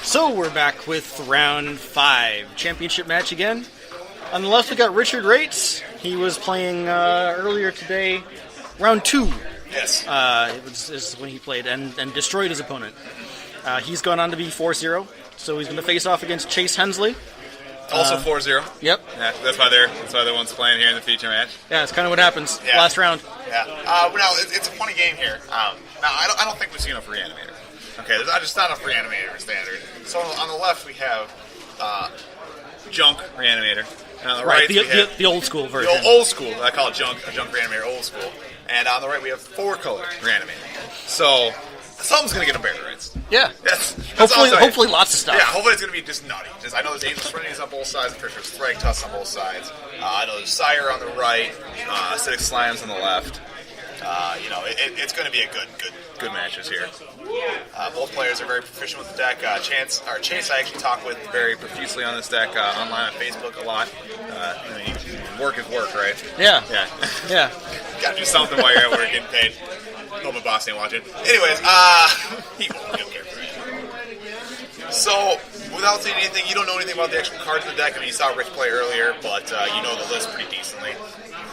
So we're back with round 5, championship match again. On the left we got Richard Rates. He was playing earlier today, round 2. Yes. Is when he played and destroyed his opponent. He's gone on to be 4-0, so he's going to face off against Chase Hensley. Also 4-0. Yep. Yeah, that's why they're the ones playing here in the feature match. Yeah, it's kind of what happens. Yeah. Last round. Yeah. Now it's a funny game here. Now I don't think we've seen enough Reanimator. Okay, there's just not enough Reanimator standard. So on the left we have Junk Reanimator, and on the right we have the old school version. The old school. I call it Junk Reanimator, old school. And on the right we have 4-color Reanimator. So something's gonna get a bear, right? Yeah. That's hopefully lots of stuff. Yeah, hopefully it's going to be just nutty. I know there's Angel Serenities on both sides, I'm pretty sure there's Thrag Tusks on both sides. I know there's Sire on the right, Acidic Slimes on the left. It's going to be a good matches here. Both players are very proficient with the deck. Chase I actually talk with very profusely on this deck online on Facebook a lot. Work is work, right? Yeah. Yeah. Yeah. Got to do something while you're at work getting paid. Hope my boss ain't watching. Anyways, he won't care. So, without saying anything, you don't know anything about the actual cards in the deck. I mean, you saw Rich play earlier, but you know the list pretty decently.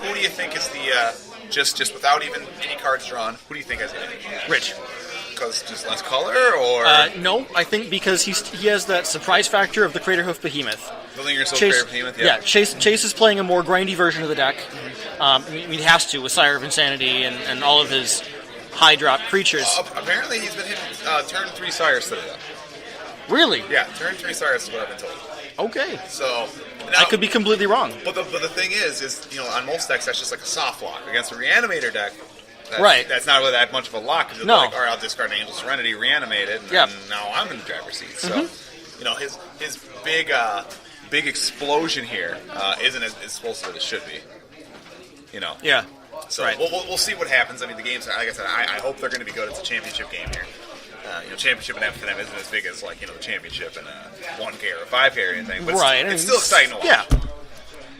Who do you think is the, just without even any cards drawn, who do you think has the advantage? Rich. Because just less color, or? No, I think because he has that surprise factor of the Craterhoof Behemoth. The Linger Soul Craterhoof Behemoth, yeah. Yeah, Chase is playing a more grindy version of the deck. He has to with Sire of Insanity and all of his high-drop creatures. Apparently he's been hitting turn 3 Sires today, though. Really? Yeah, turn 3 Sires is what I've been told. Okay. So I could be completely wrong. But the thing is on most decks that's just like a soft lock. Against a Reanimator deck, that's not really that much of a lock. Because all right, I'll discard an Angel Serenity, reanimate it, and now I'm in the driver's seat. So his big explosion here isn't as explosive as it should be. Yeah. So we'll see what happens. I mean, the games, like I said, I hope they're going to be good. It's a championship game here. Championship in FNM isn't as big as the championship in a 1K or a 5K or anything, but it's still exciting to watch. Yeah.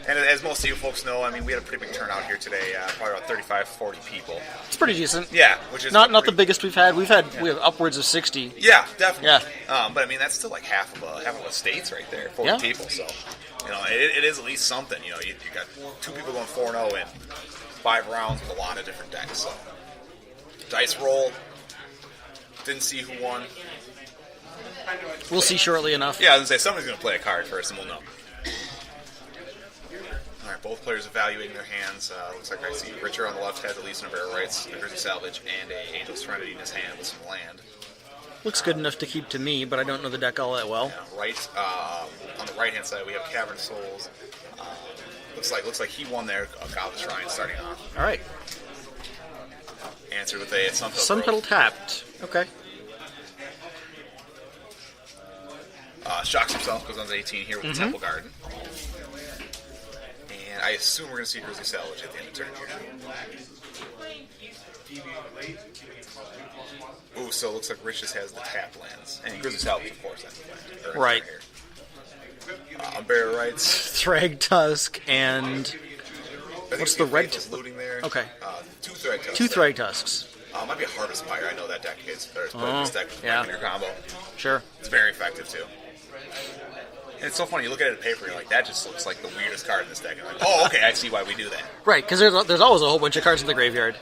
And as most of you folks know, I mean, we had a pretty big turnout here today, probably about 35, 40 people. It's pretty decent. Yeah, which is not the biggest we've had. We have upwards of 60. Yeah, definitely. Yeah. But I mean, that's still like half of a state's right there, 40 people. So it is at least something. You got 2 people going 4-0 in 5 rounds with a lot of different decks. So dice roll. Didn't see who won. We'll see shortly enough. Yeah, I was going to say, somebody's going to play a card first, and we'll know. All right, both players evaluating their hands. Looks like I see Richard on the left has at least a Barrel Rights, a Grizzly Salvage, and a Angel Serenity in his hand with some land. Looks good enough to keep to me, but I don't know the deck all that well. Yeah, on the right-hand side, we have Cavern Souls. Looks like he won there, Goblin Shrine starting off. All right. Answered with a Sun Petal tapped. Okay. Shocks himself, goes on to 18 here with the Temple Garden. And I assume we're going to see Grizzly Salvage at the end of turn here. Ooh, so it looks like Rich just has the tap lands. And Grizzly Salvage, of course, has the land. Right. Unburial Rights. Thrag Tusk and... What's the red? Looting there. Okay. 2 Thrag Tusks. 2 Thrag Tusks. Might be a Harvest Fire. I know that deck is. There's this deck in your combo. Sure. It's very effective too. And it's so funny. You look at it on paper, you're like, that just looks like the weirdest card in this deck. You're like, oh, okay, I see why we do that. Right, because there's always a whole bunch of cards in the graveyard.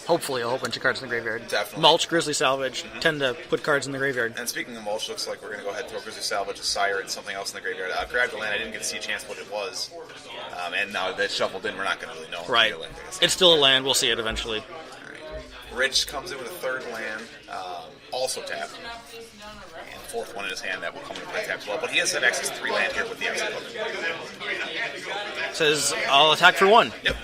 Hopefully, a whole bunch of cards in the graveyard. Definitely. Mulch, Grizzly Salvage tend to put cards in the graveyard. And speaking of mulch, looks like we're going to go ahead and throw Grizzly Salvage, a Sire, and something else in the graveyard. Grab the land. I didn't get to see a chance what it was. And now that it's shuffled in, we're not going to really know. Right. It's still a land. We'll see it eventually. Rich comes in with a 3rd land, also tapped. And the 4th one in his hand that will come in with tap as well. But he has access to 3 land here with the extra token. Says, I'll attack for 1. Yep.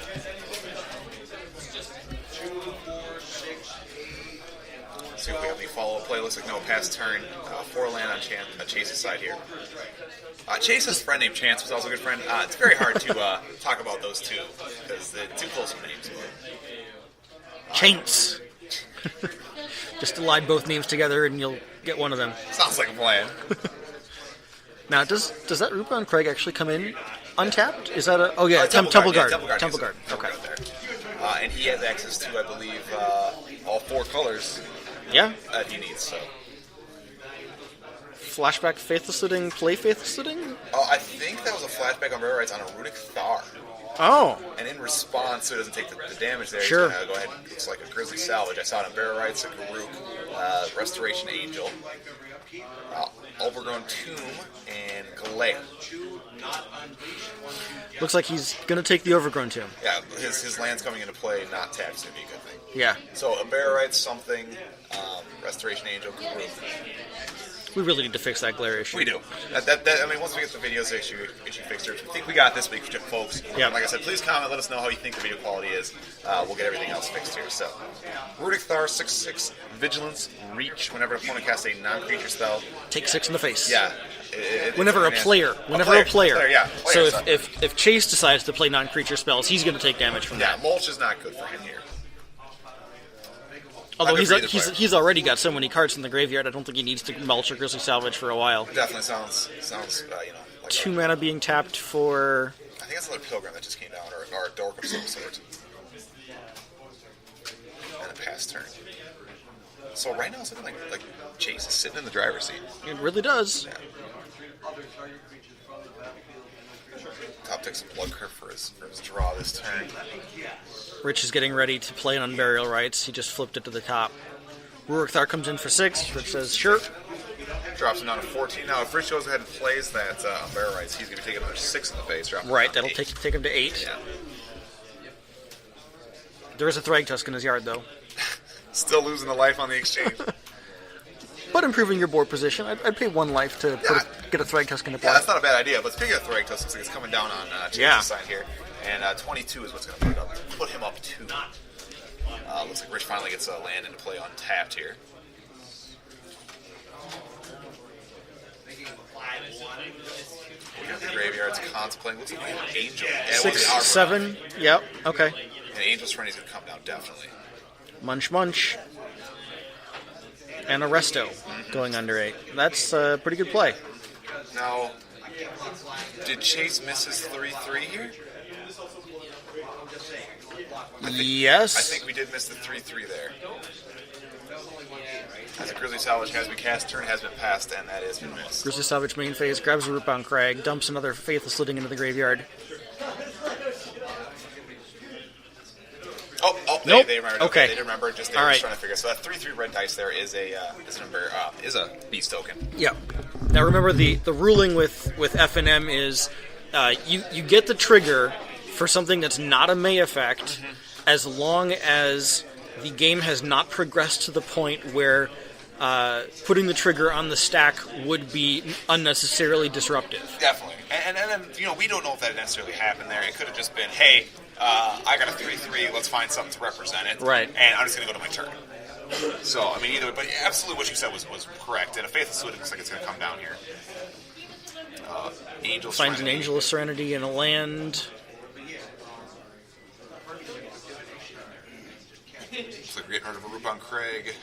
See if we have any follow-up play. Looks like no pass turn. 4 land on Chase's side here. Chase's friend named Chance was also a good friend. It's very hard to talk about those two because they're too close of names. Chance. Just align both names together and you'll get one of them. Sounds like a plan. Now, does that Rupon Craig actually come in untapped? Is that a... Oh, yeah, Temple Guard. Temple Guard. Okay. And he has access to, I believe, all 4 colors that he needs, so... flashback Faithless Looting, play Faithless Looting? Oh, I think that was a flashback on Rare Rights on a Runic Thar. Oh. And in response, so it doesn't take the damage there, Sure. he's going to go ahead and looks like a Grizzly Salvage. I saw it on Rare Rights, a Garuk, Restoration Angel, Overgrown Tomb, and Glare. Looks like he's going to take the Overgrown Tomb. Yeah, his land's coming into play, not tapped, is going to be a good thing. Yeah. So a Rare Rights, something, Restoration Angel, Garuk. We really need to fix that glare issue. We do. I mean, once we get the videos issue fixed, we think we got this week, folks. Yeah. Like I said, please comment. Let us know how you think the video quality is. We'll get everything else fixed here. So, Runic Thar, 6/6, Vigilance, Reach. Whenever an opponent casts a non-creature spell. Take 6 in the face. Yeah. Whenever a player. Yeah. So if Chase decides to play non-creature spells, he's going to take damage from that. Yeah, Mulch is not good for him here. Although he's already got so many cards in the graveyard, I don't think he needs to mulch or Grizzly Salvage for a while. Definitely sounds like 2 mana being tapped for... I think that's another Pilgrim that just came down, or a Dork of some sort. And a pass turn. So right now it's looking like Chase is sitting in the driver's seat. It really does. Yeah. Top takes a Blood Curve for his draw this turn. Rich is getting ready to play on Burial Rites. He just flipped it to the top. Ruric Thar comes in for 6. Rich says, sure. Drops him down to 14. Now, if Rich goes ahead and plays that on Burial Rites, he's going to be taking another 6 in the face. Right, that'll take him to 8. Yeah. There is a Thragtusk in his yard, though. Still losing the life on the exchange. But improving your board position. I'd pay 1 life to get a Thragtusk into play. Yeah, that's not a bad idea. But speaking of Thragtusk, looks like it's coming down on Chase's side here. And 22 is what's going to put him up 2. Looks like Rich finally gets a land into play untapped here. We got the graveyards contemplating. Looks like we have an Angel. 6, 7. Yep. Okay. And Angel's Friendly's going to come down, definitely. Munch. And a Resto going under 8. That's a pretty good play. Now, did Chase miss his 3/3 here? Yes. I think we did miss the 3/3 there. As a Grizzly Salvage has been cast, turn has been passed, and that has been missed. Grizzly Salvage main phase, grabs a Rootbound Crag, dumps another Faithless Looting into the graveyard. Nope. They remembered. Okay. They remembered. Just they were trying to figure. So that 3/3 red dice there is a beast token. Yeah. Now remember the ruling with FNM is you get the trigger for something that's not a May effect as long as the game has not progressed to the point where putting the trigger on the stack would be unnecessarily disruptive. Definitely. And then, we don't know if that necessarily happened there. It could have just been, hey, I got a 3/3, let's find something to represent it. Right. And I'm just going to go to my turn. So, I mean, either way, but absolutely what you said was correct. And a Faithless Looting looks like it's going to come down here. Angel's Finds an Serenity. Angel of Serenity in a land. Looks like we're getting rid of a Rootbound Crag.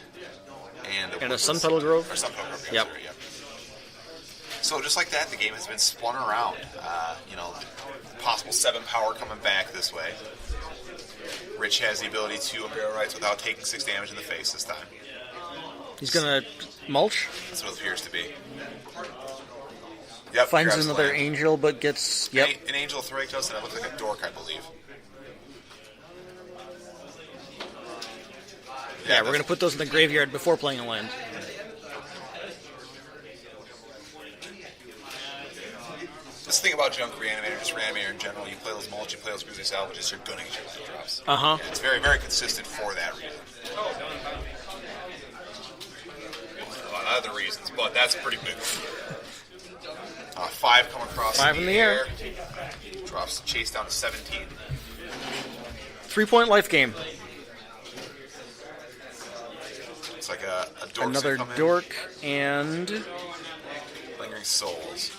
And a Sun Petal Grove. Or Sun Petal Grove, Yep. Sorry, So just like that, the game has been spun around. Possible 7 power coming back this way. Rich has the ability to Barrel Rights without taking 6 damage in the face this time. He's going to mulch. That's what it appears to be. Yep. Finds grabs another land. Angel, but gets... An Angel Thragtusk, and it looks like a Dork, I believe. Yeah, we're going to put those in the graveyard before playing a land. This thing about Junk Reanimator, just Reanimator in general, you play those mulch, you play those Grizzly Salvages, you're going to get your land drops. Uh-huh. And it's very, very consistent for that reason. A lot of other reasons, but that's pretty big. 5 come across 5 in the air. Drops Chase down to 17. 3-point life game. It's like a dork. Another dork and... Lingering Souls.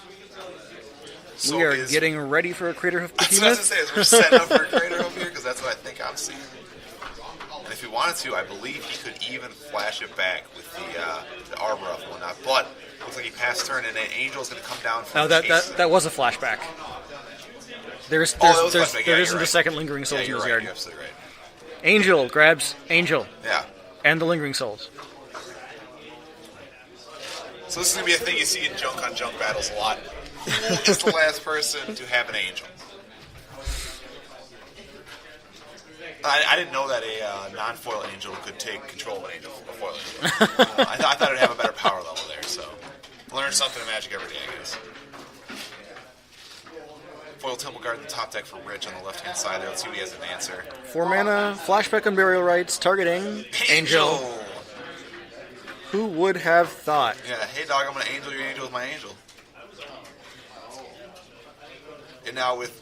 We are getting ready for a Crater Hoof That's what I was Behemoth. going to say. We're setting up for a Crater Hoof here because that's what I think I'm seeing. And if he wanted to, I believe he could even flash it back with the Arbor up and whatnot. But looks like he passed turn, and then Angel's going to come down from No, that was a flashback. There isn't a second Lingering Souls in his yard. You're absolutely right. Angel grabs Angel Yeah. and the Lingering Souls. So this is going to be a thing you see in junk on junk battles a lot. Who is the last person to have an angel? I didn't know that a non-foil angel could take control of an angel, a foil angel. I thought it would have a better power level there, so learn something in Magic every day, I guess. Foil Temple Guard in the top deck for Rich on the left-hand side there. Let's see what he has an answer. 4 mana, flashback on Burial Rites, targeting Angel. Who would have thought? Yeah, hey dog, I'm going to angel your angel with my angel. And now with,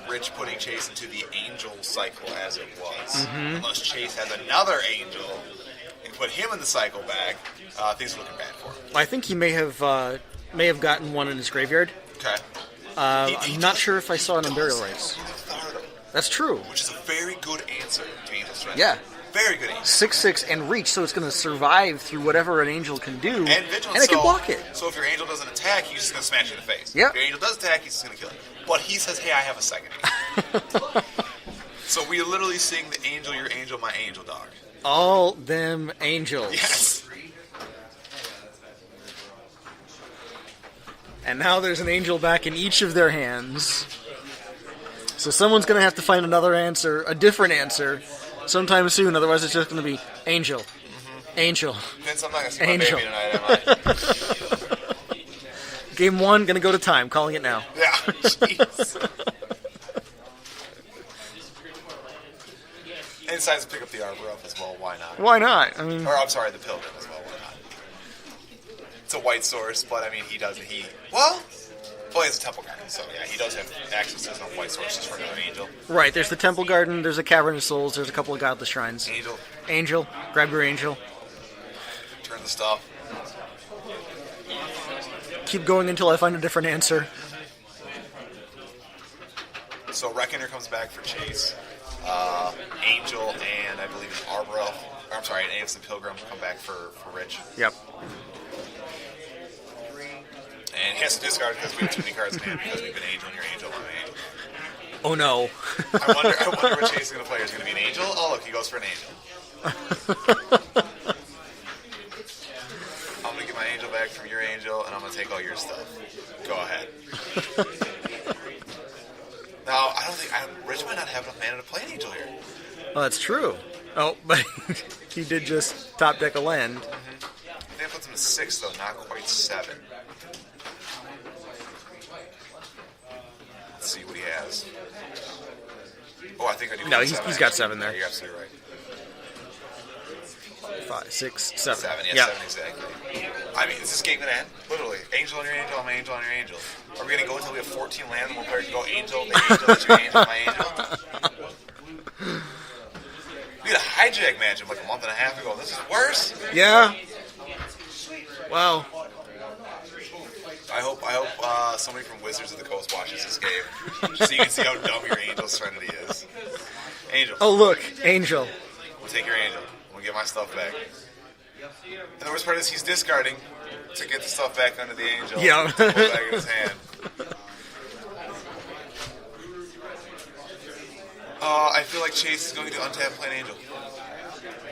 Rich putting Chase into the angel cycle as it was. Unless Chase has another angel and put him in the cycle back, things are looking bad for him. I think he may have gotten one in his graveyard. Okay. I'm not sure if I saw it on Burial Rites. That's true. Which is a very good answer to Angel Strength. Yeah. Very good answer. 6/6 and reach, so it's going to survive through whatever an angel can do, and Vigilance, and it can block it. So if your angel doesn't attack, he's just going to smash you in the face. Yep. If your angel does attack, he's just going to kill it. But he says, hey, I have a second angel. So we're literally seeing the angel, your angel, my angel, dog. All them angels. Yes. And now there's an angel back in each of their hands. So someone's going to have to find another answer, a different answer, sometime soon. Otherwise, it's just going to be Angel. Angel. Vince, I'm not going to see Angel. my baby tonight, am I? Game 1, going to go to time. Calling it now. Yeah. Jeez. And decides to pick up the Arbor up as well. Why not? Why not? I mean, Or, I'm sorry, the Pilgrim as well. Why not? It's a white source, but, I mean, he doesn't. Well, he has a Temple Garden, so, yeah, he does have access to some white sources for another angel. right, there's the Temple Garden, there's a Cavern of Souls, there's a couple of Godless Shrines. Angel. Angel. Grab your angel. Turn the stuff. Keep going until I find a different answer. So Reckoner comes back for Chase. Angel and I believe an Arbor Elf. I'm sorry, an AFC Pilgrim come back for Rich. Yep. And he has to discard because we have too many cards in hand because we've been Angel and you're Angel, I'm Angel. Oh no. I wonder what Chase is going to play. Is it going to be an Angel? Oh, look, he goes for an Angel. I'm going to get my Angel back from your Angel, and I'm going to take all your stuff. Go ahead. Now, I don't think... Rich might not have enough mana to play an Angel here. Well, that's true. Oh, but he did just top deck a land. I think that puts him at 6, though, not quite 7. Let's see what he has. Oh, I think I do. No, get he's 7, got 7 there. Yeah, you're absolutely right. 5, 6, 7. 7, yeah, Yeah. 7 exactly. I mean, is this game going to end? Literally. Angel on your Angel, I'm Angel on your Angel. Are we going to go until we have 14 lands and one player can go Angel, the Angel, that's your Angel, my Angel? We had a hijack matchup like a month and a half ago. This is worse. Yeah. Wow. I hope somebody from Wizards of the Coast watches this game so you can see how dumb your Angel Serenity is. Angel. Oh, look. Angel. We'll take your Angel. We'll get my stuff back. And the worst part is he's discarding to get the stuff back under the Angel. Yeah. To put it back in his hand. I feel like Chase is going to untap play an Angel.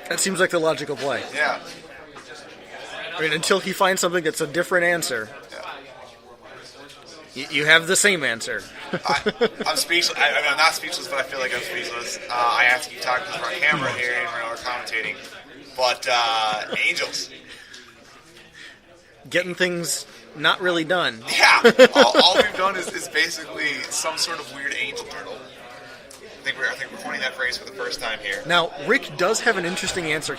That seems like the logical play. Yeah. I mean, until he finds something that's a different answer. Yeah. You have the same answer. I'm speechless. I'm not speechless, but I feel like I'm speechless. I have to keep talking because we're on camera here and we're commentating. But Angels. Getting things not really done. Yeah. All we've done is basically some sort of weird angel turtle. I think we're coining that phrase for the first time here. Now, Rick does have an interesting answer.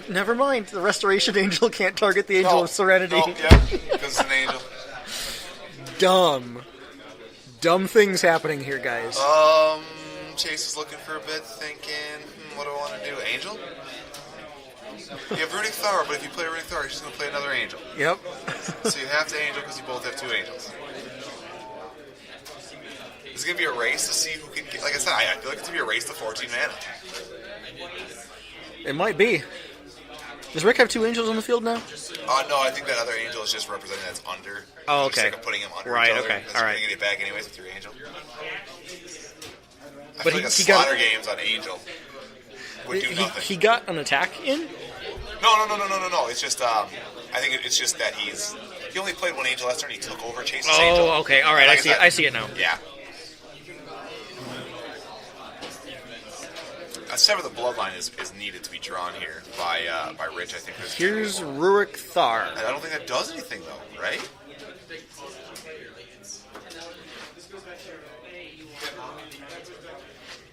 Never mind. The Restoration Angel can't target the Angel of Serenity. No, yeah, because it's an angel. Dumb things happening here, guys. Chase is looking for a bit, thinking, what do I want to do? Angel? You have Runic Thar, but if you play Runic Thar, you're just going to play another angel. Yep. So you have to angel because you both have 2 angels. It's going to be a race to see who can get... Like I said, I feel like it's going to be a race to 14 mana. It might be. Does Rick have 2 angels on the field now? No, I think that other angel is just representing that's under. Oh, For the okay. sake of putting him under Right, each other, okay, because all you're right. going to get it back anyways with your angel. I But feel like he slaughter got- games on angel would do nothing. He got an attack in? No. It's just, I think it's just that he only played one angel last turn. He took over Chase's angel. Oh, okay. All right. I see it now. Yeah. Sever the Bloodline is needed to be drawn here by Rich. I think. Here's Rurik Thar. I don't think that does anything though, right?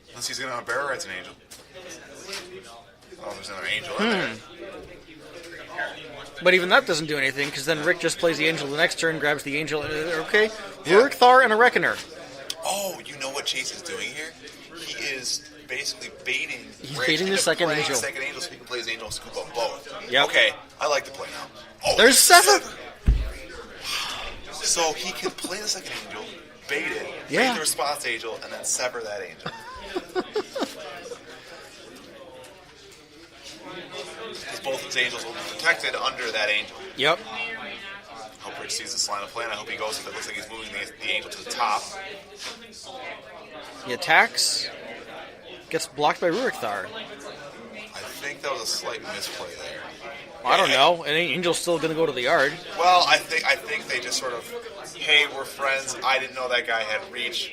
Unless he's going to unbarrel rights an angel. Oh, there's another angel in there. But even that doesn't do anything, because then Rick just plays the angel the next turn, grabs the angel. Okay, Rurik Thar and a Reckoner. Oh, you know what Chase is doing here? He is basically baiting. He's Rich baiting the second angel. The second angel, so he can play his angel and scoop up both. Yep. Okay, I like the play now. Oh, there's Sever. So he can play the second angel, bait it, bait the response angel, and then sever that angel. Because both his angels will be protected under that angel. Yep. Hope Rich sees this line of play, and I hope he goes with it. Looks like he's moving the angel to the top. He attacks. Gets blocked by Rurik Thar. I think that was a slight misplay there. I don't know. An angel's still going to go to the yard. Well, I think they just sort of, hey, we're friends. I didn't know that guy had reach.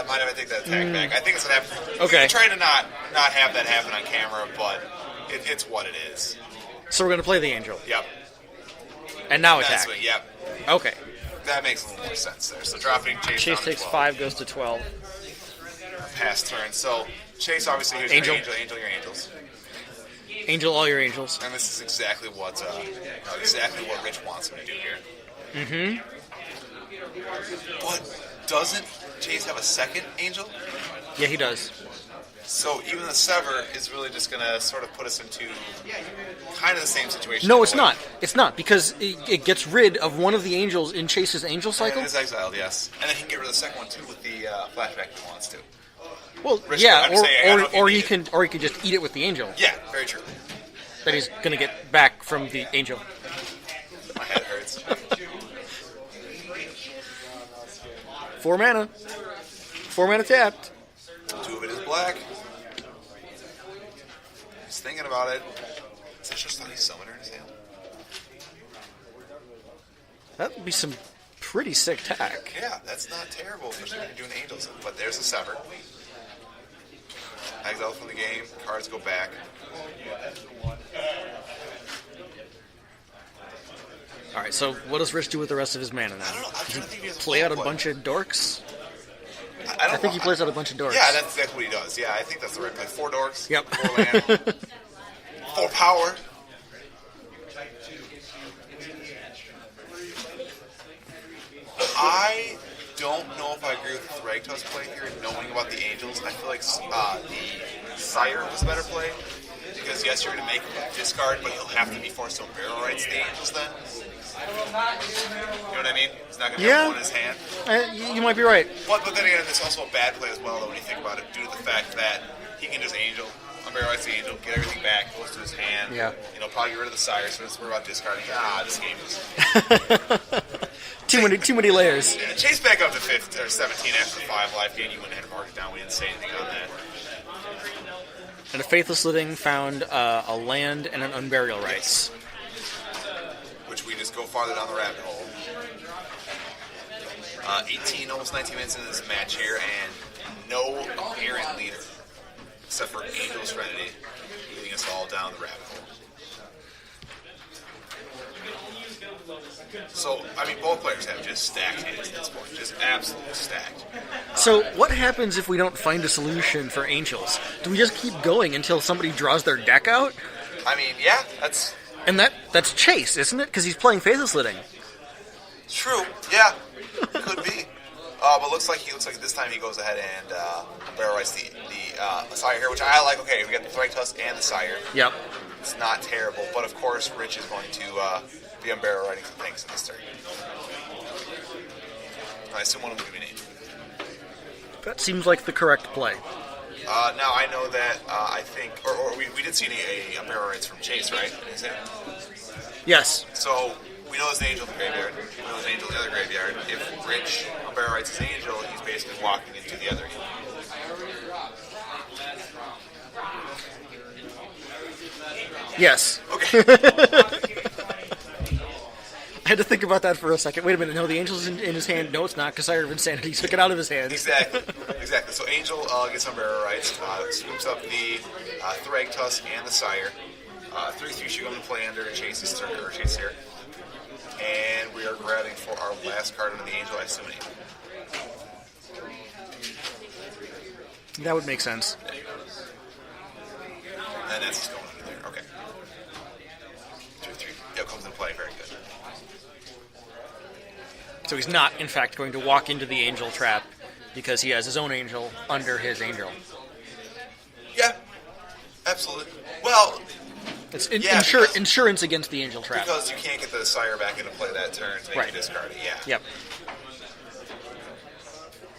Mind if I take that attack back? I think it's what happened. Okay. I'm trying to not have that happen on camera, but it's what it is. So we're going to play the angel. Yep. And now attack. Yep. Okay. That makes a little more sense there. So dropping Chase Chase down takes to 12. 5, goes to 12. Pass turn. So Chase obviously here's Angel. your angel, your angels. Angel all your angels. And this is exactly what Rich wants him to do here. Mm-hmm. But doesn't Chase have a second angel? Yeah, he does. So even the sever is really just going to sort of put us into kind of the same situation. No, it's not. It's not, because it gets rid of one of the angels in Chase's angel cycle. It is exiled, yes. And then he can get rid of the second one, too, with the flashback if he wants to. Well, Rich, yeah, or he can just eat it with the angel. Yeah, very true. That he's going to get back from the angel. My head hurts. 4 mana. 4 mana tapped. 2 of it is black. He's thinking about it. Is that just like summoner in his hand? That would be some pretty sick tack. Yeah, that's not terrible, especially when you're doing angels. But there's a sever. Exile from the game. Cards go back. All right, so what does Rich do with the rest of his mana now? I don't know. I'm trying to think if he has Play out a play. bunch of dorks? I think he plays out a bunch of dorks. Yeah, that's what he does. Yeah, I think that's the right play. 4 dorks. Yep. 4 land. 4 power. I don't know if I agree with Thragtusk's play here, knowing about the angels. I feel like the Sire was a better play. Because, yes, you're going to make him discard, but he'll have to be forced to barrel rights the angels then. You know what I mean? He's not going to have one in his hand. You might be right. But then again, it's also a bad play as well, though, when you think about it, due to the fact that he can just angel, unbarrel rights the angel, get everything back, goes to his hand. Yeah. Probably get rid of the Sire, so it's worry about discarding. This game is... too many layers. Yeah, Chase back up to 15 or 17 after 5 life gain. You went ahead and marked it down. We didn't say anything on that. And a Faithless Living found a land and an Unburial Rights. Which we just go farther down the rabbit hole. 18, almost 19 minutes into this match here, and no apparent leader. Except for Angel's Serenity, leading us all down the rabbit hole. So, I mean, both players have just stacked hands at this point. Just absolutely stacked. So, what happens if we don't find a solution for Angels? Do we just keep going until somebody draws their deck out? I mean, yeah, that's... And that's Chase, isn't it? Because he's playing Faithless Living. True, yeah. Could be. But looks like this time he goes ahead and barrel rights the Sire here, which I like. Okay, we got the Thragtusk and the Sire. Yep. It's not terrible, but of course Rich is going to be on barrel writing some things in this turn. I assume one of them will be named. That seems like the correct play. Now I know that I think, or we did see a barrel rights from Chase, right? Is it? Yes. So we know there's an angel in the graveyard. We know there's an angel in the other graveyard. If Rich barrel rights his angel, he's basically walking into the other. Yes. Okay. I had to think about that for a second. Wait a minute, no, the angel's in his hand. No, it's not, because Sire of Insanity took it out of his hand. Exactly. So Angel gets Umbrella rights, swoops up the Thragtusk and the Sire. 3-3 shoot on the play under Chase's turn, or Chase here. And we are grabbing for our last card under the Angel, I assume. That would make sense. There you go. And that's just going under there. Okay. 2-3. That comes in play. Very good. So he's not, in fact, going to walk into the angel trap because he has his own angel under his angel. Yeah. Absolutely. Well... It's insurance against the angel trap. Because you can't get the Sire back into play that turn to make you discard it, yeah. Yep.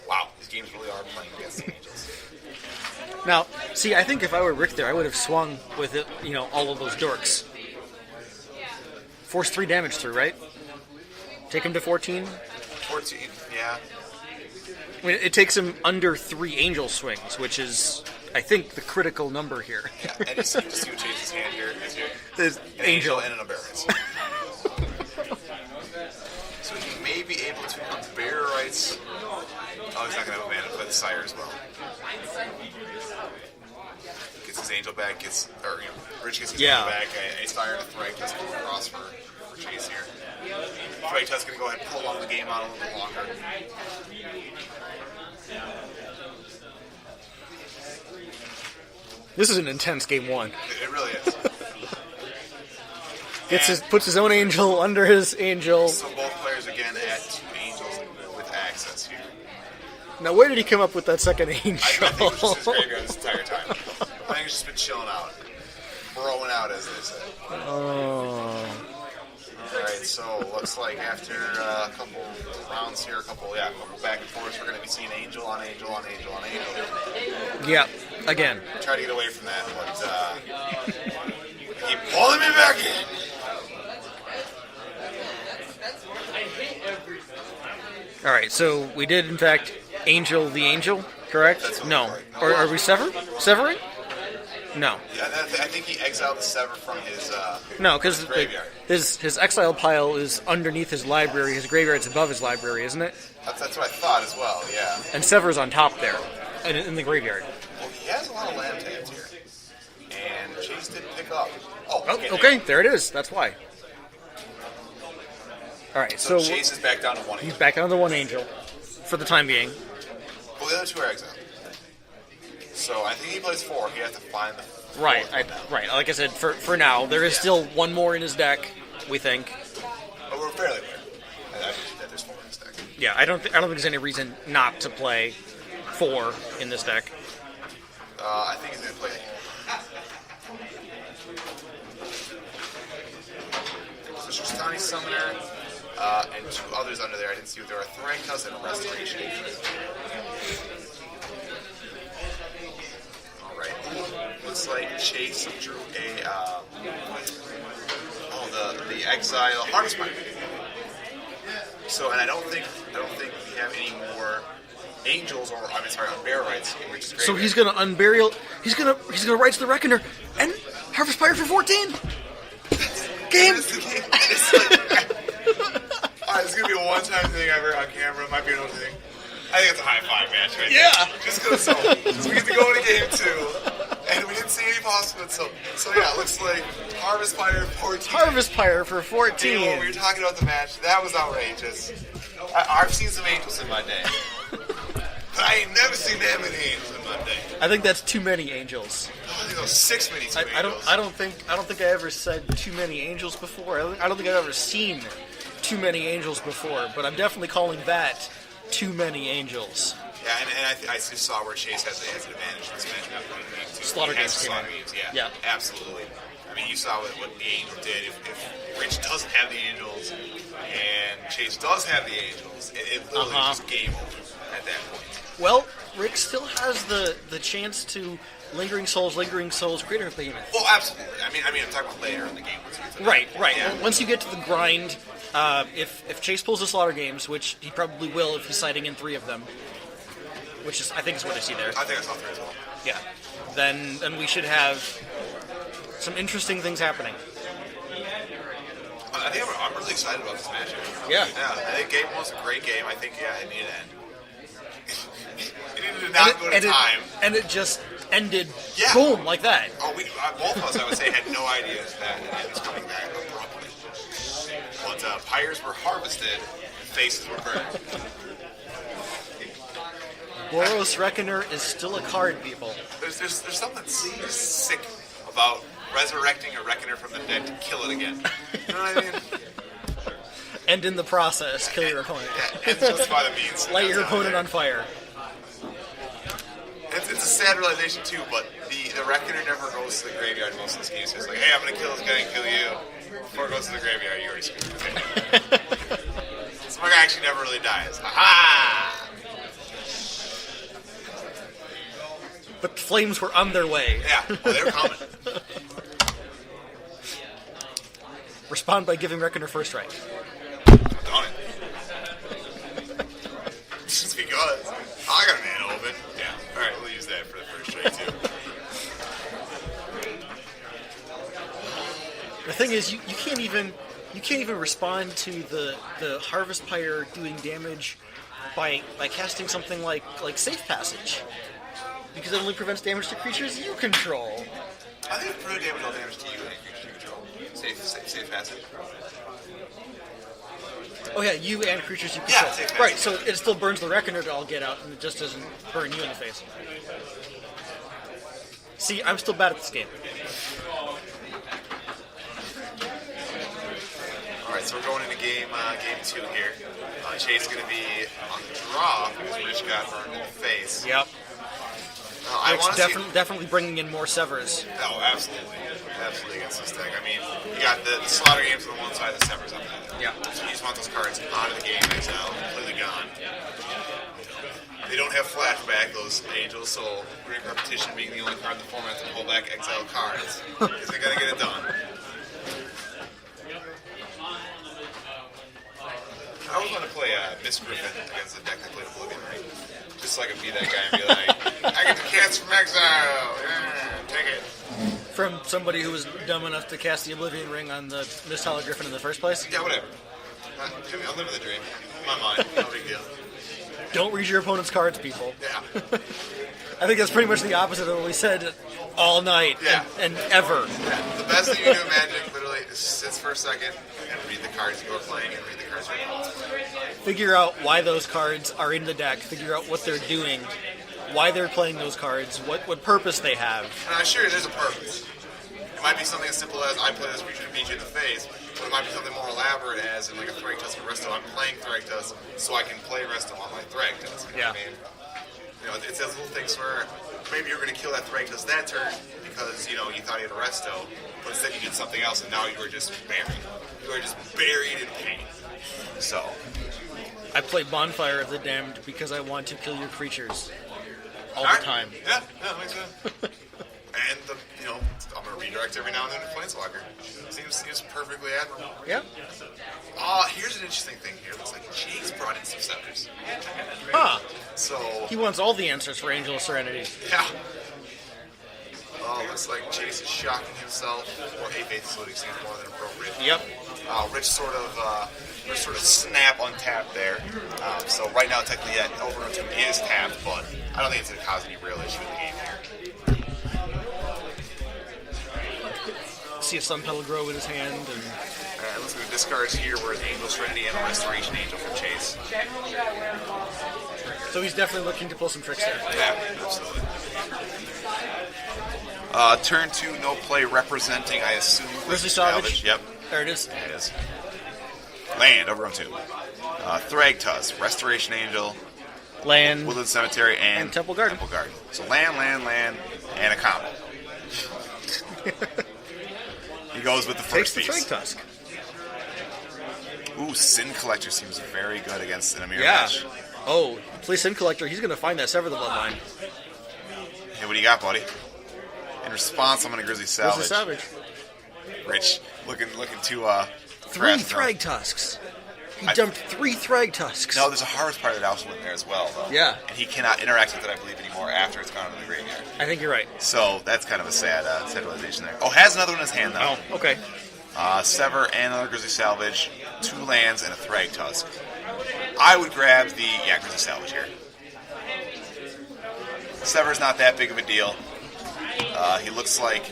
Wow, these games really are playing against the Angels. Now, see, I think if I were Rick there, I would have swung with it, all of those dorks. Force 3 damage through, right? Take him to 14? 14, yeah. I mean, it takes him under 3 angel swings, which is... I think the critical number here. Yeah, and you see what Chase's hand here is an angel and an Umbrella. So he may be able to Umbrella rights. Oh, he's not going to have a mana to play the Sire as well. Gets his angel back, Rich gets his angel back, a Sire and a Thragtusk across for Chase here. Thragtusk going to go ahead and pull on the game out a little bit longer. This is an intense game 1. It really is. Puts his own angel under his angel. So both players again at 2 angels with access here. Now, where did he come up with that second angel? I think it was just his graveyard this entire time. I think he's just been chilling out, throwing out, as they say. Oh. All right, so looks like after a couple rounds here, a couple back and forth, we're going to be seeing angel on angel on angel on angel. Yeah, again. Try to get away from that, but keep pulling me back in. All right, so we did, in fact, angel the angel, correct? No. Or are we severing? No. Yeah, I think he exiled the Sever from his no, because graveyard. His exile pile is underneath his library. His graveyard's above his library, isn't it? That's what I thought as well, yeah. And Sever's on top there, in the graveyard. Well, he has a lot of land tabs here. And Chase didn't pick up. Oh, okay, there it is. That's why. All right, so Chase is back down to 1 angel. He's back down to 1 angel for the time being. Well, the other 2 are exiled. So I think he plays 4. He has to find the right. Like I said, for now, there is still 1 more in his deck. We think. But we're fairly aware that there's 4 in his deck. Yeah, I don't think there's any reason not to play 4 in this deck. I think he's going to play. So Tristani Summoner and 2 others under there. I didn't see what there are. Thragtusk and Restoration. Looks like Chase drew the Exile Harvest Mine. So, and I don't think we have any more angels or Unbear rights in Rich's graveyard. So he's gonna unburial. He's gonna Rights the Reckoner and Harvest Fire for 14. Game. Alright, this is gonna be a one-time thing ever on camera. It might be another thing. I think it's a high-5 match right there. Just because so we get to go into game 2. And we didn't see any possible. So yeah, it looks like Harvest Fire 14. Harvest Fire for 14. You know, when we were talking about the match, that was outrageous. I've seen some angels in my day. But I ain't never seen that many angels in my day. I think that's too many angels. I think those 6 many angels. I don't think I ever said too many angels before. I don't think I've ever seen too many angels before, but I'm definitely calling that too many angels. Yeah, and I just saw where Chase has an advantage in this match. Slaughter games came out. Yeah, absolutely. I mean, you saw what the Angel did. If Rich doesn't have the Angels and Chase does have the Angels, it literally just game over at that point. Well, Rick still has the chance to Lingering Souls, Greater Behemoth. Well, absolutely. I mean, I'm talking about later in the game. Right. Yeah. Well, once you get to the grind, if Chase pulls the Slaughter games, which he probably will if he's citing in 3 of them, which is I think is what I see there. I think I saw 3 as well. Yeah. Then we should have some interesting things happening. excited about this matchup. Yeah. I think game one's a great game. I think, it needed to end. It needed to not go to time. And it just ended, Yeah. boom, like that. Oh, both of us, I would say, had no idea that it was coming that abruptly. But pyres were harvested, and faces were burned. Boros Reckoner is still a card, people. There's something sick about resurrecting a Reckoner from the dead to kill it again. You know what I mean? And in the process, kill your opponent. Yeah, and justify the means. Light your opponent on fire. It's a sad realization too, but the Reckoner never goes to the graveyard in most of these games. It's like, hey, I'm gonna kill this guy and kill you. Before it goes to the graveyard, you already screwed it. So my guy actually never really dies. Ha! But the flames were on their way. Yeah, well, they're coming. Respond by giving Reckoner first strike. Done it. Just because. I got a mana open. Yeah. Alright, we'll use that for the first strike too. The thing is, you can't even respond to the Harvest Pyre doing damage by casting something like Safe Passage, because it only prevents damage to creatures you control. I think it's pretty damage all damage to you and creatures you control. Safe passage. Oh yeah, you and creatures you control. Yeah, safe passage. Right, so it still burns the Reckoner to all get out, and it just doesn't burn you in the face. See, I'm still bad at this game. Alright, so we're going into game 2 here. Chase is going to be on the draw because Rich got burned in the face. Yep. I It's want to definitely bringing in more Severs. No, absolutely. Absolutely against this deck. I mean, you got the Slaughter Games on the one side, the Severs on the other. Yeah. So you just want those cards out of the game, exile, completely gone. They don't have flashback, those Angels, so Great Repetition being the only card in the format to pull back exile cards. Is it going to get it done? I always want to play Miss Griffin against a deck that played Oblivion Ring. Just so I can be that guy and be like, I get the cats from exile! Yeah, take it. From somebody who was dumb enough to cast the Oblivion Ring on the Miss Hollow Griffin in the first place? Yeah, whatever. I'll live in the dream. In my mind, no big deal. Don't read your opponent's cards, people. Yeah. I think that's pretty much the opposite of what we said all night and ever. Yeah. The best thing you can do in Magic, literally, is sit for a second and read the cards you are playing and read the cards you're playing. Figure out why those cards are in the deck. Figure out what they're doing, why they're playing those cards, what purpose they have. And I'm sure there's a purpose. It might be something as simple as I play this creature to beat you in the face, but it might be something more elaborate as in like a Thragtusk or Resto. I'm playing Thragtusk so I can play Resto on my Thragtusk. You know what I mean? You know, it's those little things where maybe you're going to kill that Thragtusk that turn because, you know, you thought you had a Resto, but instead you did something else and now you were just buried. You are just buried in pain. So. I play Bonfire of the Damned because I want to kill your creatures all the time. Yeah, that makes sense. And I'm gonna redirect every now and then to Planeswalker. Seems perfectly admirable. Yeah. Here's an interesting thing here. Looks like Chase brought in some Severs. Huh. So He wants all the answers for Angel of Serenity. yeah. Looks like Chase is shocking himself. Or Faith Saluting seems more than appropriate. Yep. Rich sort of snap untap there. So right now, technically, that Overrun 2 is tapped, but I don't think it's going to cause any real issue in the game here. See a Sun Petal grow in his hand, and Let's go to discards here where the Angel Serenity and a Restoration Angel for Chase. so he's definitely looking to pull some tricks there. Yeah, absolutely. Turn 2, no play representing, I assume, Grizzly Salvage. Yep. There it is. It is. Land, Overrun 2. Thragtusk, Restoration Angel, Land. Woodland Cemetery, and Temple Garden. So land, and a combo. He goes with the Takes first the piece. Thragtusk. Ooh, Sin Collector seems very good against an mirror Yeah. match. Oh, please Sin Collector. He's going to find that Sever the Bloodline. Hey, what do you got, buddy? In response, I'm going to Grizzly Salvage. Grizzly Salvage. Rich, looking to 3 grasp them. Thragtusks. He dumped 3 Thragtusks. No, there's a Harvest part that also in there as well, though. Yeah. And he cannot interact with it, I believe, anymore after it's gone into the graveyard. I think you're right. So that's kind of a sad realization there. Oh, has another one in his hand, though. Oh, okay. Sever and another Grizzly Salvage. 2 lands, and a Thragtusk. I would grab the Grizzly Salvage here. Sever's not that big of a deal. He looks like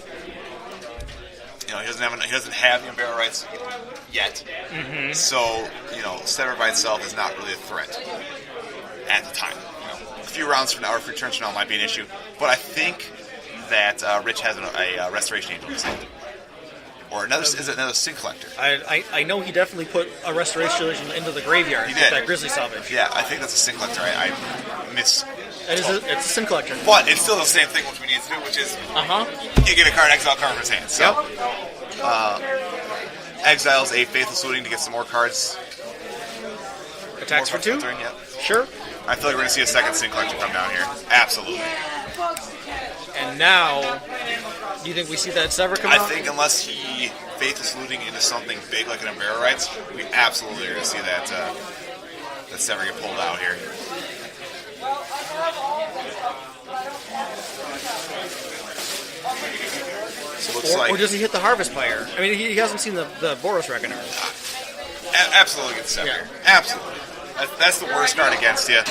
he doesn't have the Unbarrow rights yet. Mm-hmm. So Sever by itself is not really a threat at the time. A few rounds from now, or a few turns from now, might be an issue. But I think that Rich has a Restoration Angel in his hand. Or another Sin Collector. I know he definitely put a Restoration Angel into the graveyard with that Grizzly Salvage. Yeah, I think that's a Sin Collector. I miss. It's a Sin Collector. But it's still the same thing which we need to do, which is you get a card, exile card from his hand. So, exiles a Faithless Looting to get some more cards. Attacks for 2? Yep. Sure. I feel like we're going to see a second Sin Collector come down here. Absolutely. And now, do you think we see that Sever come out? I think unless he Faithless Looting into something big like an Unbarrow Rights, we absolutely are going to see that Sever get pulled out here. So or does he hit the Harvest Pyre? I mean, he hasn't seen the Boros Reckoner. Absolutely gets Sever here. Absolutely. That's the worst card against you. You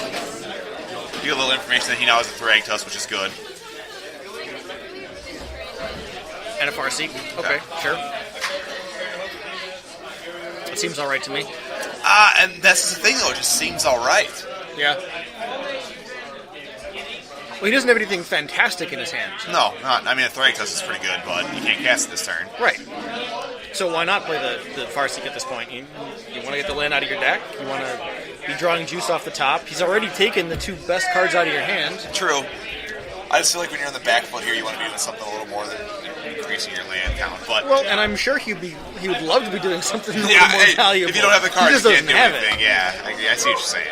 get a little information that he now has a Thragtusk, which is good. And a Farseek. Okay, sure. It seems alright to me. And that's the thing, though. It just seems alright. Yeah. Well, he doesn't have anything fantastic in his hand. No, not. I mean, a Thragtusk is pretty good, but you can't cast it this turn. Right. So why not play the Farseek at this point? You want to get the land out of your deck. You want to be drawing juice off the top. He's already taken the 2 best cards out of your hand. True. I just feel like when you're on the back foot here, you want to be doing something a little more than increasing your land count. But and I'm sure he would love to be doing something a little more valuable. If you don't have the cards, you can't do anything. It. Yeah, I see what you're saying.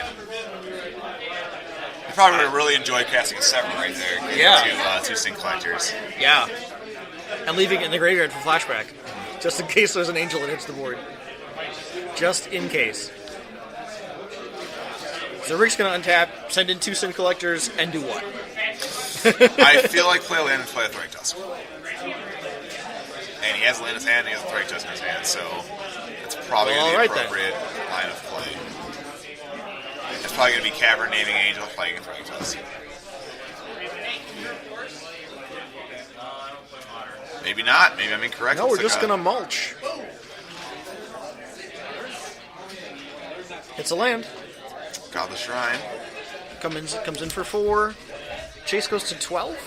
You probably would have really enjoyed casting a Sever right there. Yeah. 2 Sin Collectors. Yeah. And leaving it in the graveyard for flashback. Just in case there's an angel that hits the board. Just in case. So Rick's going to untap, send in 2 Sin Collectors, and do what? I feel like play a land and play a Thragtusk. And he has a land in his hand and he has a Thragtusk in his hand, so it's probably going to be the appropriate line of play. It's probably going to be Cavern, Naming Angel, playing a Thragtusk. Maybe not. Maybe I'm incorrect. No, we're just going to mulch. It's a land. Godless Shrine. Comes in for 4. Chase goes to 12?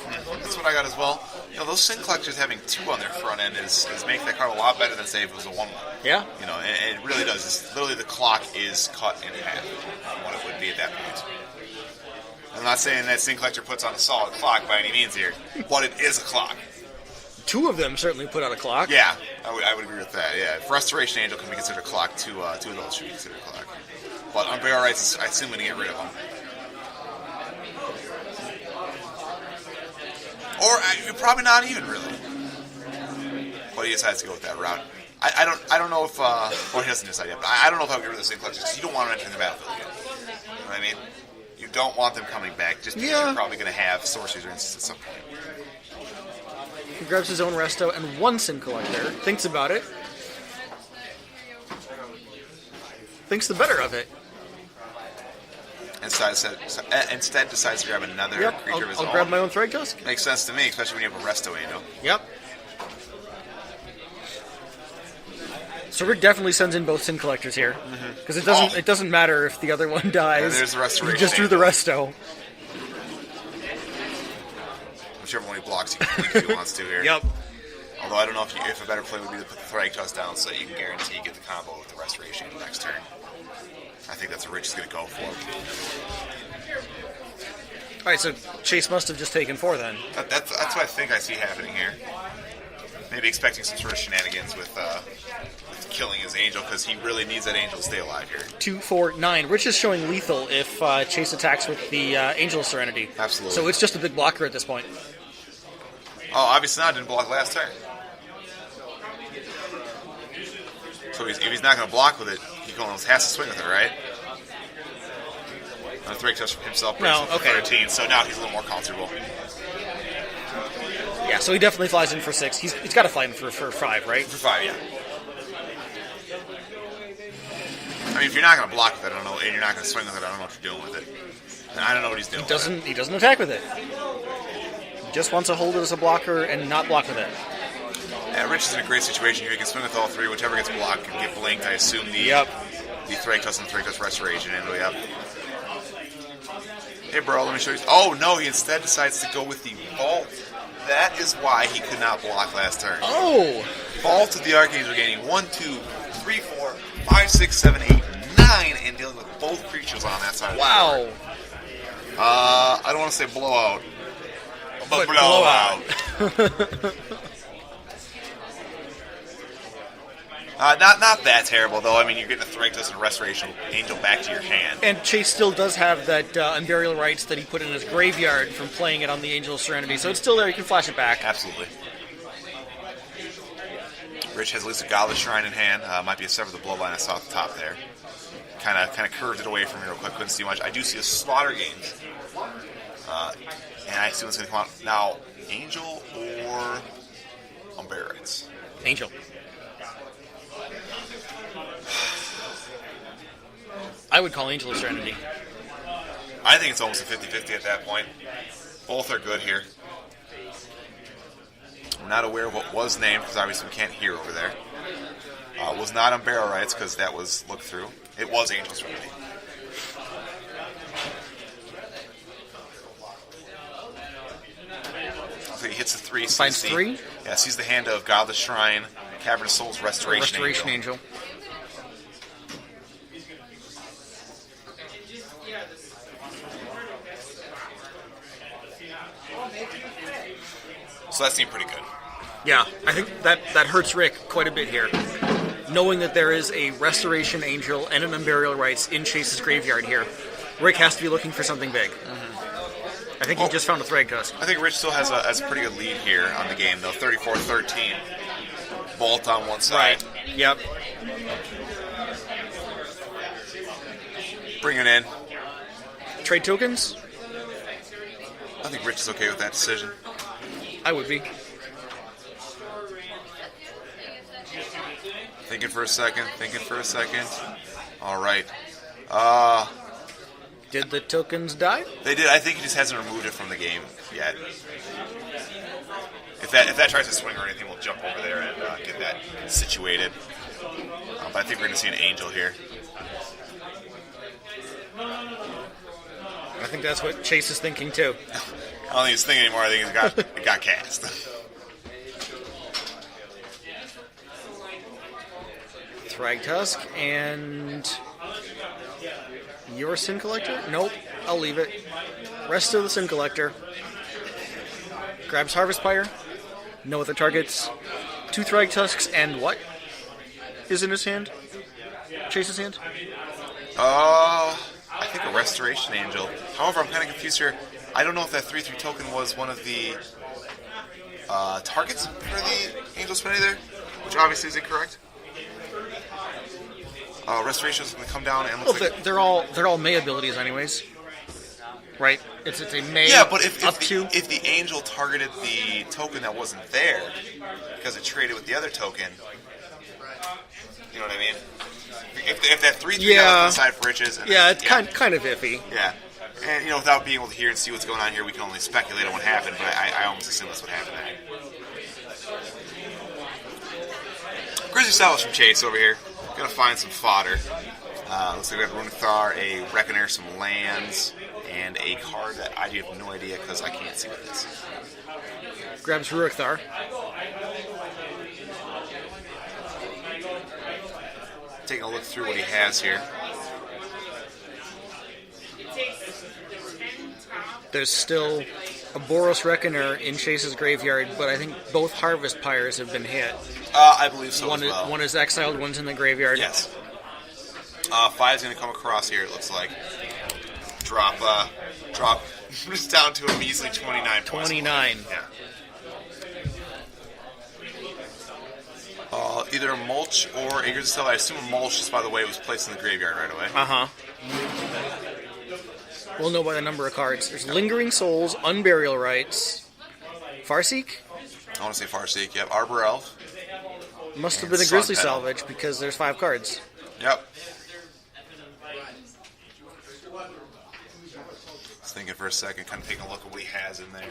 That's what I got as well. Those Sin Collectors having 2 on their front end is make that card a lot better than, say, if it was a 1/1. Yeah. And it really does. It's literally the clock is cut in half from what it would be at that point. I'm not saying that Sin Collector puts on a solid clock by any means here, but it is a clock. 2 of them certainly put out a clock. Yeah, I would agree with that. Yeah, if Restoration Angel can be considered a clock, 2 of those should be considered a clock. But Unbarrow Rights, I assume, going to get rid of them. Or probably not even really. But he decides to go with that route. I don't know if he doesn't decide yet. But I don't know if I would get rid of the Sin Collectors because you don't want them entering the battlefield again. You know what I mean? You don't want them coming back just because you're probably going to have Sorceries or Instants at some point. He grabs his own Resto and 1 Sin Collector. Thinks about it. Thinks the better of it. Instead decides to grab another creature of his own. I'll grab my own Thragtusk. Makes sense to me, especially when you have a Resto Angel. Yep. So Rick definitely sends in both Sin Collectors here. Because it doesn't matter if the other one dies. Yeah, there's the Restoration. He just drew the Resto. Whichever one he blocks, he can blink if he wants to here. Yep. Although I don't know if a better play would be to put the Thragtusk down so that you can guarantee you get the combo with the Restoration Angel next turn. I think that's what Rich is going to go for. Alright, so Chase must have just taken 4 then. That's what I think I see happening here. Maybe expecting some sort of shenanigans with killing his angel because he really needs that angel to stay alive here. 2, 4, 9. Rich is showing lethal if Chase attacks with the Angel of Serenity. Absolutely. So it's just a big blocker at this point. Oh, obviously not. Didn't block last turn. So if he's not going to block with it, he has to swing with it, right? A Thragtusk for himself, no, okay. 13, so now he's a little more comfortable. Yeah, so he definitely flies in for 6. He's got to fly in for 5, right? For 5, yeah. I mean, if you're not going to block with it, I don't know, and you're not going to swing with it, I don't know what you're doing with it. And I don't know what he's doing. He doesn't attack with it. He just wants to hold it as a blocker and not block with it. Yeah, Rich is in a great situation here. He can swing with all three. Whichever gets blocked can get blinked. I assume the Thrag Tusk and Thrag Tusk Restoration. And we have. Hey, bro, let me show you. Oh, no, he instead decides to go with the Vault. That is why he could not block last turn. Oh! Vault of the Archangel gaining 1, 2, 3, 4, 5, 6, 7, 8, 9, and dealing with both creatures on that side of the board. I don't want to say blowout, but blowout. Not that terrible, though. I mean, you're getting a Thrag Tusk and Restoration Angel back to your hand. And Chase still does have that Unburial Rites that he put in his graveyard from playing it on the Angel of Serenity, so it's still there. You can flash it back. Absolutely. Rich has at least a Godless Shrine in hand. Might be a Sever the Bloodline I saw at the top there. Kind of curved it away from me real quick. Couldn't see much. I do see a Slaughter Games. And I see what's going to come out. Now, Angel or Unburial Rites? Angel. I would call Angel of Serenity. I think it's almost a 50-50 at that point. Both are good here. I'm not aware of what was named, because obviously we can't hear over there. Was not Unburial Rites, because that was looked through. It was Angel of Serenity. So he hits the 3. Finds 3? Yeah, sees the hand of Godless Shrine, Cavern of Souls, Restoration Angel. So that seemed pretty good. Yeah, I think that hurts Rick quite a bit here. Knowing that there is a Restoration Angel and an Unburial Rites in Chase's graveyard here, Rick has to be looking for something big. Mm-hmm. I think he just found a Thrag Tusk. I think Rich still has a pretty good lead here on the game, though. 34-13. Bolt on one side. Right. Yep. Bring it in. Trade tokens? I think Rich is okay with that decision. I would be. Thinking for a second. All right. Did the tokens die? They did. I think he just hasn't removed it from the game yet. If that tries to swing or anything, we'll jump over there and get that situated. But I think we're going to see an Angel here. I think that's what Chase is thinking, too. I don't think he's thinking anymore. I think it got cast. Thrag Tusk and your Sin Collector? Nope, I'll leave it. Rest of the Sin Collector. Grabs Harvest Pyre. No other targets. 2 Thrag Tusks and what is in his hand? Chase's hand? I think a Restoration Angel. However, I'm kind of confused here. I don't know if that 3/3 token was one of the targets for the Angel Serenity there, which obviously is incorrect. Restoration is going to come down and looks like... they're all May abilities anyways, right? It's a May. Yeah, but if the Angel targeted the token that wasn't there because it traded with the other token, you know what I mean? If that 3/3 got inside for riches, and it's kind of iffy. Yeah. And, without being able to hear and see what's going on here, we can only speculate on what happened, but I almost assume that's what happened there. Grizzly Salvage from Chase over here. Gonna find some fodder. Looks like we have Runethar, a Reckoner, some lands, and a card that I have no idea because I can't see what it is. Grabs Runethar. Taking a look through what he has here. There's still a Boros Reckoner in Chase's graveyard, but I think both Harvest Pyres have been hit. I believe so as well. One is exiled, one's in the graveyard. Yes. 5's going to come across here, it looks like. Drop just down to a measly 29 points. 29. Yeah. Either a Mulch or a Grizzly Salvage. I assume a Mulch, just by the way it was placed in the graveyard right away. Uh-huh. We'll know by the number of cards. There's Lingering Souls, Unburial Rites, Farseek? I want to say Farseek, yep. Arbor Elf. Must have been a Grizzly Salvage because there's 5 cards. Yep. thinking for a second, kind of taking a look at what he has in there.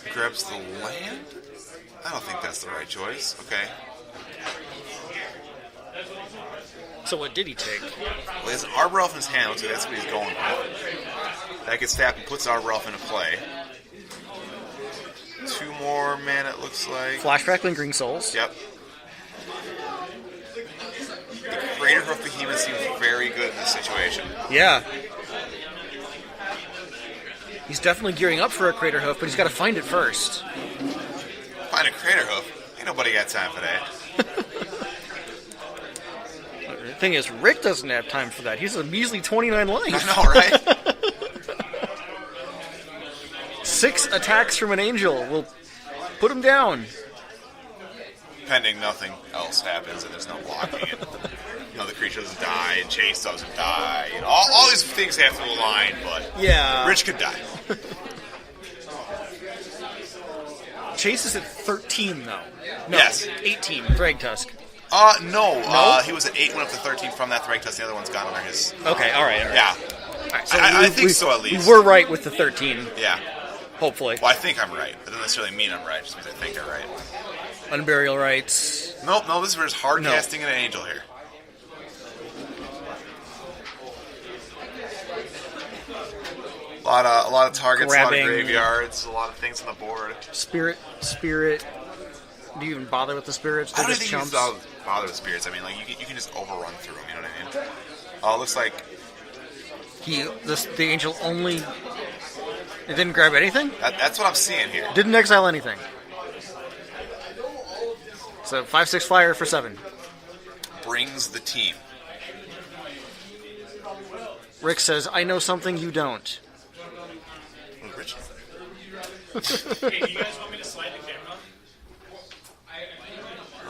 He grabs the land? I don't think that's the right choice. Okay. So what did he take? Well, he has an Arbor Elf in his hand, so that's what he's going with. That gets tapped and puts Arbor Elf into play. 2 more mana, it looks like. Flashback Lingering Souls. Yep. The Crater Hoof Behemoth seems very good in this situation. Yeah. He's definitely gearing up for a Crater Hoof, but he's got to find it first. Find a Crater Hoof? Ain't nobody got time for that. The thing is, Rick doesn't have time for that. He's a measly 29 life. I know, right? 6 attacks from an angel will put him down. Pending nothing else happens and there's no blocking it. The creature doesn't die and Chase doesn't die. All these things have to align, but yeah, Rich could die. Chase is at 13, though. No, Yes. 18, Thrag Tusk. No. He was at 8, went up to 13 from that Thrag Tusk. The other one's gone under his... Okay, all right. Yeah. All right, so I think so, at least. We were right with the 13. Yeah. Hopefully. Well, I think I'm right. That doesn't necessarily mean I'm right. It just means I think I'm right. Unburial Rights. Nope, this is for just hard casting an angel here. A lot of targets, Grabbing. a lot of graveyards, a lot of things on the board. Spirit. Do you even bother with the spirits? I don't They're think just you chumps. bother with spirits. I mean, like you can just overrun through them. You know what I mean? Oh, it looks like The angel only... It didn't grab anything? that's what I'm seeing here. Didn't exile anything. So 5/6 flyer for 7. Brings the team. Rick says, I know something you don't. Rich. Hey, do you guys want me to slide the camera?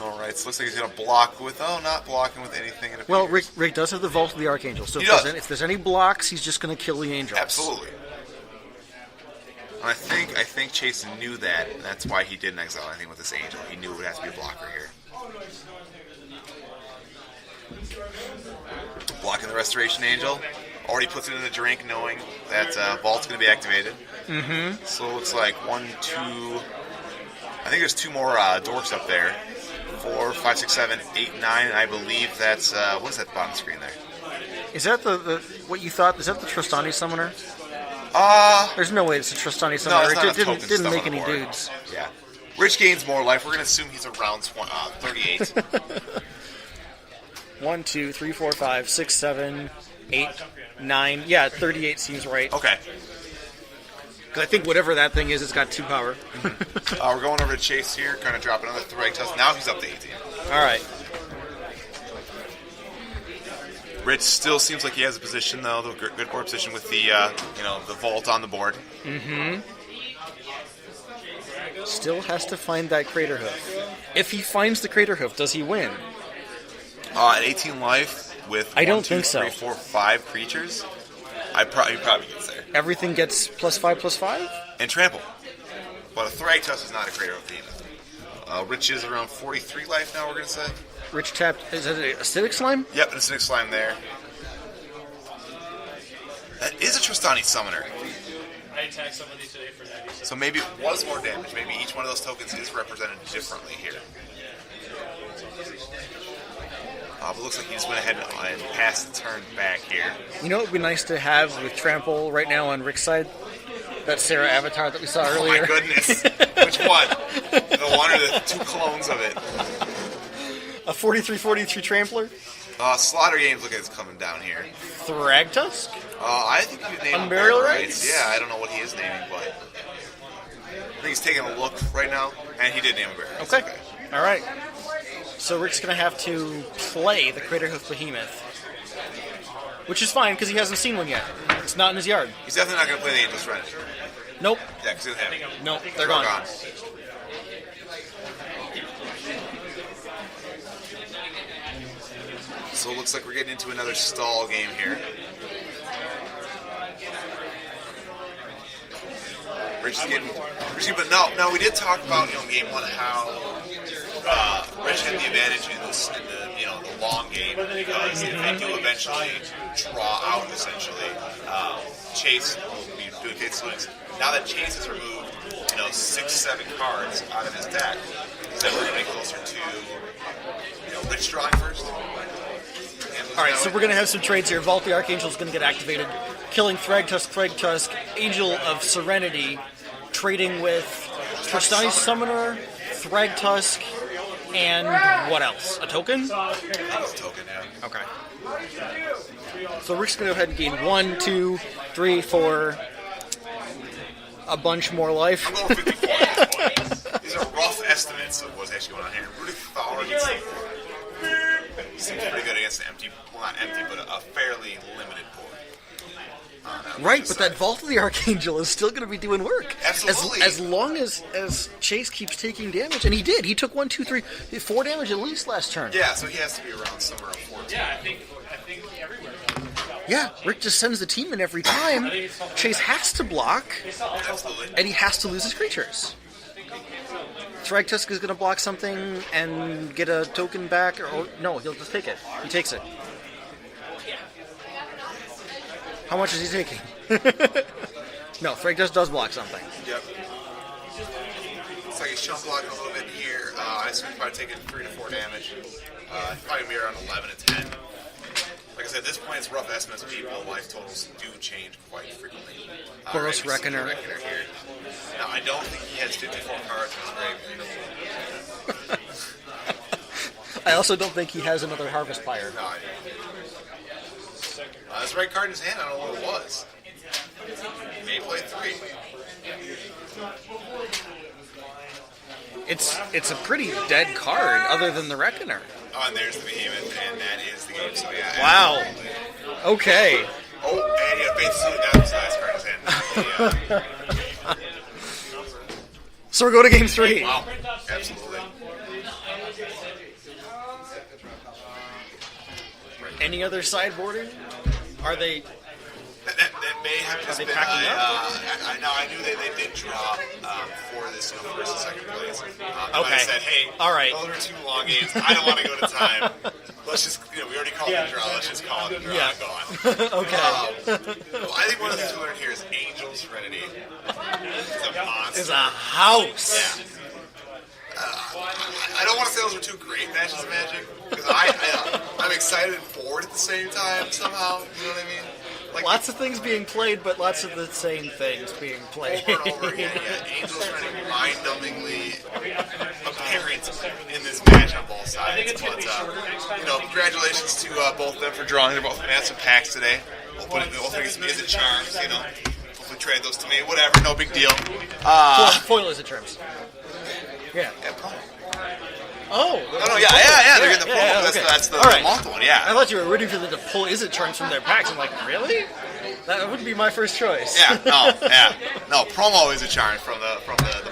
All right, so it looks like he's going to block with... Oh, not blocking with anything. It Well, appears. Rick does have the Vault of the Archangel, so He if does. there's any blocks, he's just going to kill the angels. Absolutely. And I think Chase knew that, and that's why he didn't exile anything with this angel. He knew it would have to be a blocker here. Blocking the Restoration Angel. Already puts it in the drink, knowing that Vault's going to be activated. Mm-hmm. So it looks like 1, 2... I think there's 2 more dorks up there. 4, 5, 6, 7, 8, 9, and I believe that's... what is that bottom screen there? Is that the what you thought? Is that the Trostani Summoner? There's no way it's a Trostani Summoner. it's not It enough tokens didn't stuff make on the any board. dudes. Yeah. Rich gains more life. We're going to assume he's around 38. 1, 2, 3, 4, 5, 6, 7, 8, 9. Yeah, 38 seems right. Okay. Because I think whatever that thing is, it's got 2 power. We're going over to Chase here, kind of dropping another Thrag Tusk. Now he's up to 18. All right. Rich still seems like he has a position, though, the good board position with the the vault on the board. Mm-hmm. Still has to find that Crater Hoof. If he finds the Crater Hoof, does he win? At 18 life with I don't 1, 2, think so. 3, 4, 5 creatures, he probably gets there. Everything gets +5/+5? And trample. But a Thrag Tusk is not a Crater of Behemoth. Rich is around 43 life now, we're going to say. Rich tapped. Is that an acidic slime? Yep, and Acidic Slime there. That is a Trostani Summoner. I attacked somebody today for 96. So maybe it was more damage. Maybe each one of those tokens is represented differently here. But it looks like he just went ahead and passed the turn back here. You know what would be nice to have with Trample right now on Rick's side? That Sarah avatar that we saw Oh earlier. my goodness. Which one? The one or the 2 clones of it? A 43/43 Trampler? Slaughter Games, look at it's coming down here. Thragtusk? I think you named him Unburial Rights. Rights? Yeah, I don't know what he is naming, but I think he's taking a look right now, and he did name him Rights. Okay. All right. So Rick's going to have to play the Crater Hoof Behemoth. Which is fine, because he hasn't seen one yet. It's not in his yard. He's definitely not going to play the Angel's Friend. Nope. Yeah, because he doesn't have it. Nope, they're gone. So it looks like we're getting into another stall game here. Rich is getting... But no, we did talk about, game 1, how Rich had the advantage in the the long game, because if they do eventually draw out, essentially, Chase will be doing case swings. Now that Chase has removed, 6-7 cards out of his deck, then we're getting closer to, Rich drawing first. All right, so we're going to have some trades here. Vault the Archangel is going to get activated, killing Thragtusk, Angel of Serenity, trading with Precise Summoner, Thragtusk, and what else? A token? I think it's a token, yeah. Okay. So Rick's going to go ahead and gain 1, 2, 3, 4, a bunch more life. I'm going 54 at this point. These are rough estimates of what's actually going on here. Rudy Fowler seems pretty good against an empty, well, not empty, but a fairly limited board. Right, but that Vault of the Archangel is still going to be doing work. Absolutely. As long as Chase keeps taking damage, and he did. He took 1, 2, 3, 4 damage at least last turn. Yeah, so he has to be around somewhere around 14. Yeah, I think everywhere. Yeah, Rick just sends the team in every time. Chase has to block, Absolutely. and he has to lose his creatures. Thragtusk is going to block something and get a token back, or no, he'll just take it. He takes it. How much is he taking? No, Thragtusk does block something. Yep. Looks like he's chump blocking a little bit here. I assume he's probably taking 3 to 4 damage. He's probably going to be around 11 to 10. Like I said, at this point, it's rough estimates of people. Life totals do change quite frequently. Boros Reckoner. Here. Now, I don't think he has 54 cards in his graveyard. I also don't think he has another Harvest Pyre. No, I don't. His right card in his hand, I don't know what it was. He may play 3. It's a pretty dead card, other than the Reckoner. Oh, and there's the Behemoth, and that is the game, so yeah. Wow. Okay. Oh, and he got Faith Suit, that was the last card in his hand. So we're going to game 3. Wow, absolutely. Any other sideboarding? Are they... That may have just they been. packing up? I knew they did draw for this first and second place. Okay. I said, hey, all right. those are 2 long games. I don't want to go to time. Let's just, we already called it a draw. Let's just call it a draw and go on. Okay. Well, I think one of the things we learned here is Angel Serenity is a monster. Is a house. Yeah. I don't want to say those are 2 great matches of Magic, because I'm excited and bored at the same time somehow. You know what I mean? Like, Lots of things being played, but lots of the same things being played. over and over again, yeah. Angel Serenity mind-numbingly apparent in this match on both sides. But, congratulations to both of them for drawing. They're both massive packs today. We'll put it, we'll think it's charms, Hopefully trade those to me. Whatever, no big deal. Foil is a terms. Yeah. Oh. No, yeah. They're getting the promo. Okay. That's the All month one, yeah. I thought you were rooting for them to pull Is It charms from their packs. I'm like, really? That wouldn't be my first choice. No, promo is a charm from the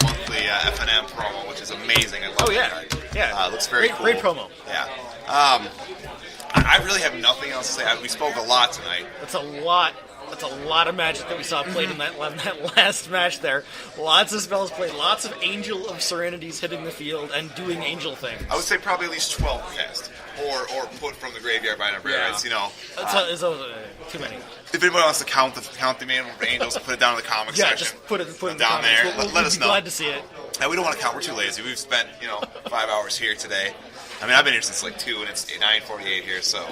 monthly FNM promo, which is amazing. I love that card. Yeah. Looks very cool. Great promo. Yeah. I really have nothing else to say. We spoke a lot tonight. That's a lot of Magic that we saw played in that last match there. Lots of spells played, lots of Angel of Serenities hitting the field and doing angel things. I would say probably at least 12 cast, or put from the graveyard by number. Yeah. It's, It's too many. if anybody wants to count the main angels, put it down in the comic Yeah, section. just put it in the down comments. there. We'll Let us be know. glad to see it. And we don't want to count. We're too lazy. We've spent 5 hours here today. I mean, I've been here since 2, and it's 9:48 here. So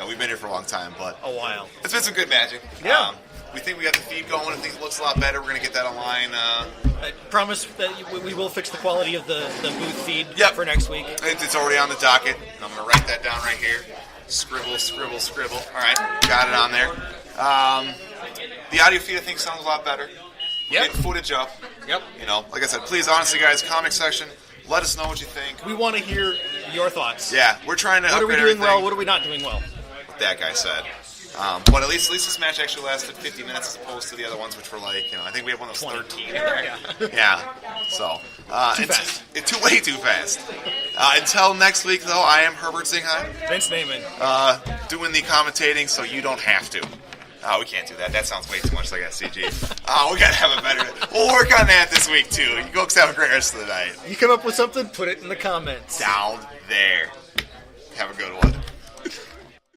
we've been here for a long time, but A while. it's been some good Magic. Yeah. We think we got the feed going, and things looks a lot better. We're gonna get that online. I promise that we will fix the quality of the booth feed for next week. It's already on the docket, and I'm gonna write that down right here. Scribble. All right, got it on there. The audio feed I think sounds a lot better. Yep. Getting footage up. Yep. Like I said, please, honestly, guys, comment section. Let us know what you think. We want to hear your thoughts. Yeah, we're trying to What are we upgrade doing everything. well? What are we not doing well? That guy said. But at least this match actually lasted 50 minutes as opposed to the other ones, which were I think we have one that was 13 in there. Yeah. So, it's way too fast. Until next week, though, I am Herbert Zingsheim, Vince Naimon. doing the commentating, so you don't have to. We can't do that. That sounds way too much like SCG. We gotta have a better. We'll work on that this week too. You folks have a great rest of the night. You come up with something, put it in the comments. Down there. Have a good one.